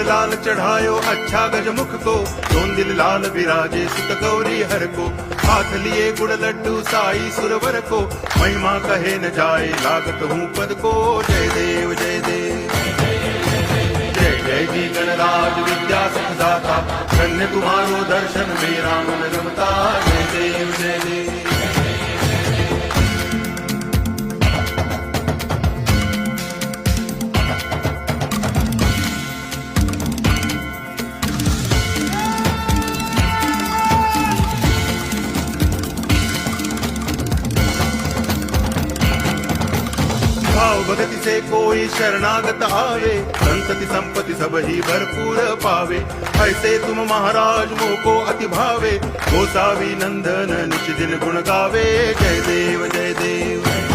सिर लाल चढ़ायो अच्छा गजमुख को, दोन दिल लाल विराजे सुत गौरी हर को। हाथ लिए गुड़ लड्डू साई सुरवर को, महिमा कहे न जाए लागत हूँ पद को। जय देव जय देव जय जय जी गणराज विद्या सुखदाता, धन्य तुम्हारो दर्शन मेरा मन रमता। जय देव जय देव भाव भगति से कोई शरणागत आवे, संतति संपत्ति सब ही भरपूर पावे। ऐसे तुम महाराज मोको अति भावे, गोसावी नंदन निच दिन गुण गावे। जय देव जय देव